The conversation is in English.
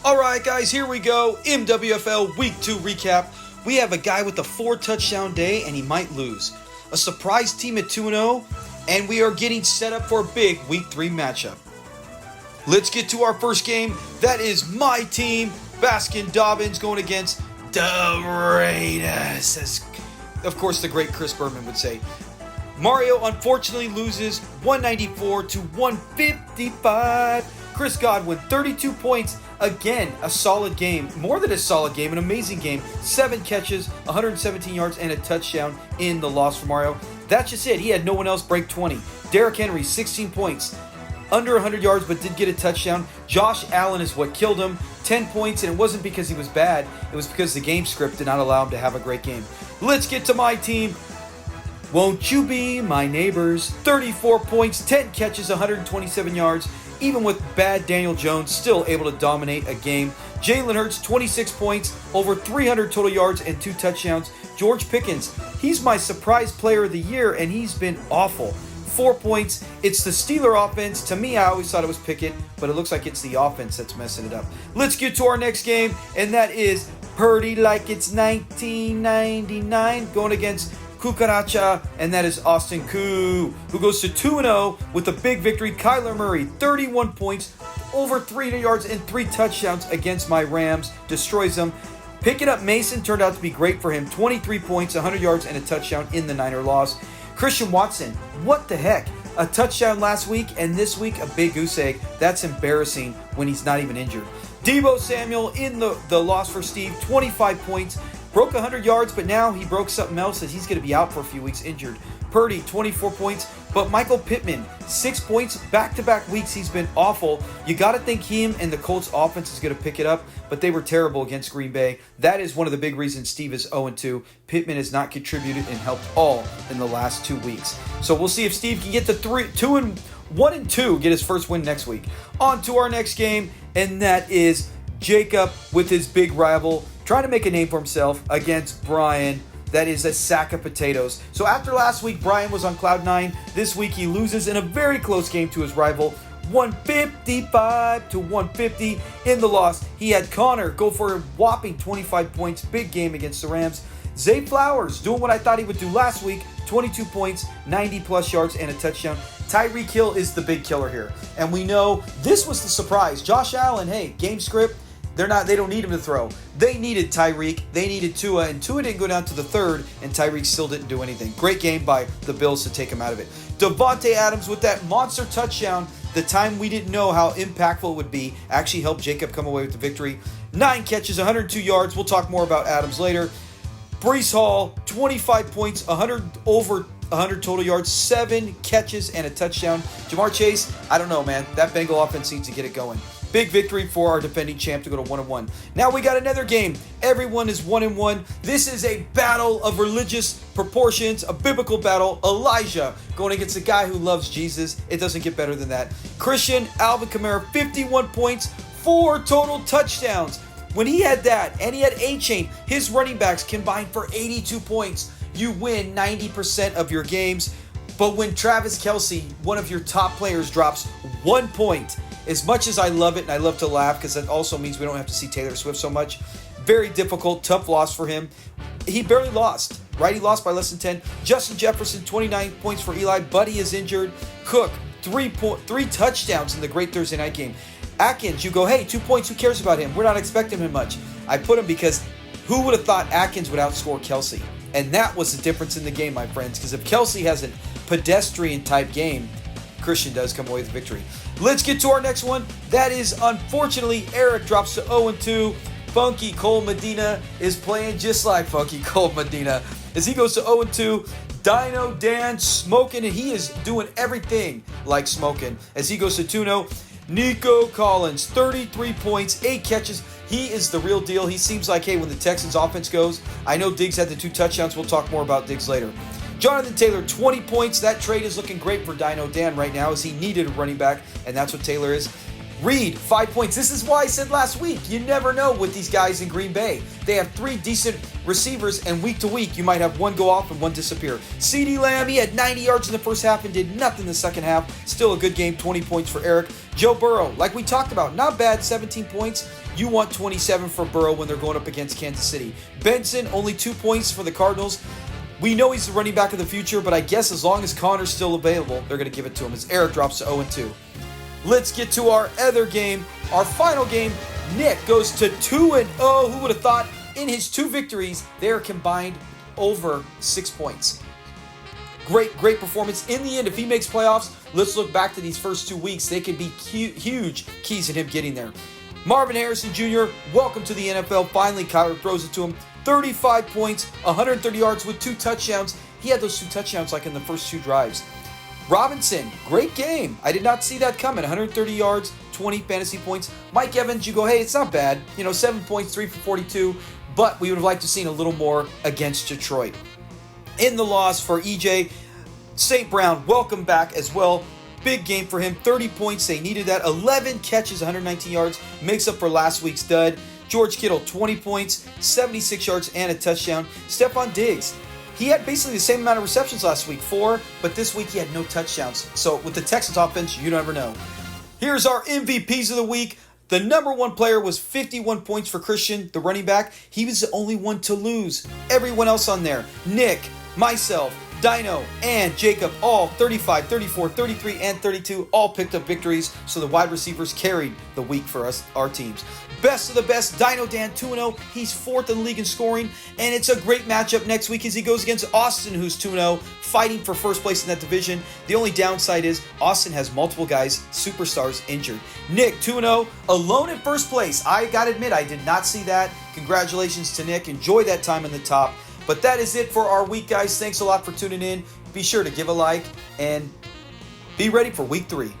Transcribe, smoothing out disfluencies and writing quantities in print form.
Alright guys, here we go. MWFL Week 2 recap. We have a guy with a 4-touchdown day and he might lose. A surprise team at 2-0, and we are getting set up for a big Week 3 matchup. Let's get to our first game. That is my team, Baskin-Dobbins, going against the Raiders, as of course the great Chris Berman would say. Mario unfortunately loses 194 to 155. Chris Godwin, 32 points. Again, a solid game. More than a solid game, an amazing game. 7 catches, 117 yards, and a touchdown in the loss for Mario. That's just it. He had no one else break 20. Derrick Henry, 16 points. Under 100 yards, but did get a touchdown. Josh Allen is what killed him. 10 points, and it wasn't because he was bad. It was because the game script did not allow him to have a great game. Let's get to my team. Won't you be my neighbors? 34 points, 10 catches, 127 yards. Even with bad Daniel Jones, still able to dominate a game. Jalen Hurts, 26 points, over 300 total yards and 2 touchdowns. George Pickens, he's my surprise player of the year, and he's been awful. 4 points. It's the Steeler offense. To me, I always thought it was Pickett, but it looks like it's the offense that's messing it up. Let's get to our next game, and that is Purdy like it's 1999 going against Cucaracha, and that is Austin Koo, who goes to 2-0 with a big victory. Kyler Murray, 31 points, over 300 yards, and 3 touchdowns against my Rams. Destroys them. Picking up Mason turned out to be great for him. 23 points, 100 yards, and a touchdown in the Niner loss. Christian Watson, what the heck? A touchdown last week, and this week a big goose egg. That's embarrassing when he's not even injured. Deebo Samuel in the loss for Steve, 25 points. Broke 100 yards, but now he broke something else as he's going to be out for a few weeks injured. Purdy, 24 points. But Michael Pittman, 6 points. Back-to-back weeks, he's been awful. You got to think him and the Colts offense is going to pick it up, but they were terrible against Green Bay. That is one of the big reasons Steve is 0-2. Pittman has not contributed and helped all in the last 2 weeks. So we'll see if Steve can get to 1-2, get his first win next week. On to our next game, and that is Jacob with his big rival, trying to make a name for himself against Brian. That is a sack of potatoes. So after last week, Brian was on cloud 9. This week, he loses in a very close game to his rival, 155 to 150 in the loss. He had Connor go for a whopping 25 points. Big game against the Rams. Zay Flowers doing what I thought he would do last week, 22 points, 90-plus yards, and a touchdown. Tyreek Hill is the big killer here. And we know this was the surprise. Josh Allen, hey, game script. They don't need him to throw. They needed Tyreek. They needed Tua, and Tua didn't go down to the 3rd, and Tyreek still didn't do anything. Great game by the Bills to take him out of it. Devontae Adams with that monster touchdown, the time we didn't know how impactful it would be, actually helped Jacob come away with the victory. 9 catches, 102 yards. We'll talk more about Adams later. Breece Hall, 25 points, over 100 total yards, 7 catches, and a touchdown. Jamar Chase, I don't know, man. That Bengal offense needs to get it going. Big victory for our defending champ to go to 1-1. Now we got another game. Everyone is 1-1. This is a battle of religious proportions, a biblical battle. Elijah going against a guy who loves Jesus. It doesn't get better than that. Christian Alvin Kamara, 51 points, 4 total touchdowns. When he had that, and he had A-Chain, his running backs combined for 82 points. You win 90% of your games. But when Travis Kelce, one of your top players, drops 1 point, as much as I love it and I love to laugh because that also means we don't have to see Taylor Swift so much, very difficult, tough loss for him. He barely lost, right? He lost by less than 10. Justin Jefferson, 29 points for Eli. Buddy is injured. Cook, 3 touchdowns in the great Thursday night game. Atkins, you go, hey, 2 points, who cares about him? We're not expecting him much. I put him because who would have thought Atkins would outscore Kelce? And that was the difference in the game, my friends, because if Kelce has a pedestrian-type game, Christian does come away with victory. Let's get to our next one. That is, unfortunately, Eric drops to 0-2. Funky Cole Medina is playing just like Funky Cole Medina. As he goes to 0-2, Dino Dan smoking, and he is doing everything like smoking. As he goes to 2-0, Nico Collins, 33 points, 8 catches. He is the real deal. He seems like, hey, when the Texans offense goes, I know Diggs had the 2 touchdowns. We'll talk more about Diggs later. Jonathan Taylor, 20 points. That trade is looking great for Dino Dan right now as he needed a running back, and that's what Taylor is. Reed, 5 points. This is why I said last week, you never know with these guys in Green Bay. They have 3 decent receivers, and week to week, you might have one go off and one disappear. CeeDee Lamb, he had 90 yards in the first half and did nothing in the second half. Still a good game, 20 points for Eric. Joe Burrow, like we talked about, not bad, 17 points. You want 27 for Burrow when they're going up against Kansas City. Benson, only 2 points for the Cardinals. We know he's the running back of the future, but I guess as long as Connor's still available, they're going to give it to him as Eric drops to 0-2. Let's get to our other game, our final game. Nick goes to 2-0. Who would have thought? In his 2 victories, they are combined over 6 points. Great performance. In the end, if he makes playoffs, let's look back to these first 2 weeks. They could be huge keys in him getting there. Marvin Harrison Jr., welcome to the NFL. Finally, Kyler throws it to him. 35 points, 130 yards with 2 touchdowns. He had those 2 touchdowns like in the first 2 drives. Robinson, great game. I did not see that coming. 130 yards, 20 fantasy points. Mike Evans, you go, hey, it's not bad. 7 points, 3 for 42. But we would have liked to have seen a little more against Detroit. In the loss for EJ, St. Brown, welcome back as well. Big game for him. 30 points. They needed that. 11 catches, 119 yards. Makes up for last week's dud. George Kittle, 20 points, 76 yards, and a touchdown. Stephon Diggs, he had basically the same amount of receptions last week, 4, but this week he had no touchdowns. So with the Texans offense, you never know. Here's our MVPs of the week. The number 1 player was 51 points for Christian, the running back. He was the only one to lose. Everyone else on there, Nick, myself, Dino, and Jacob, all 35, 34, 33, and 32, all picked up victories, so the wide receivers carried the week for us, our teams. Best of the best, Dino Dan 2-0. He's 4th in the league in scoring, and it's a great matchup next week as he goes against Austin, who's 2-0, fighting for first place in that division. The only downside is Austin has multiple guys, superstars, injured. Nick, 2-0, alone in first place. I gotta admit, I did not see that. Congratulations to Nick. Enjoy that time in the top. But that is it for our week, guys. Thanks a lot for tuning in. Be sure to give a like and be ready for week 3.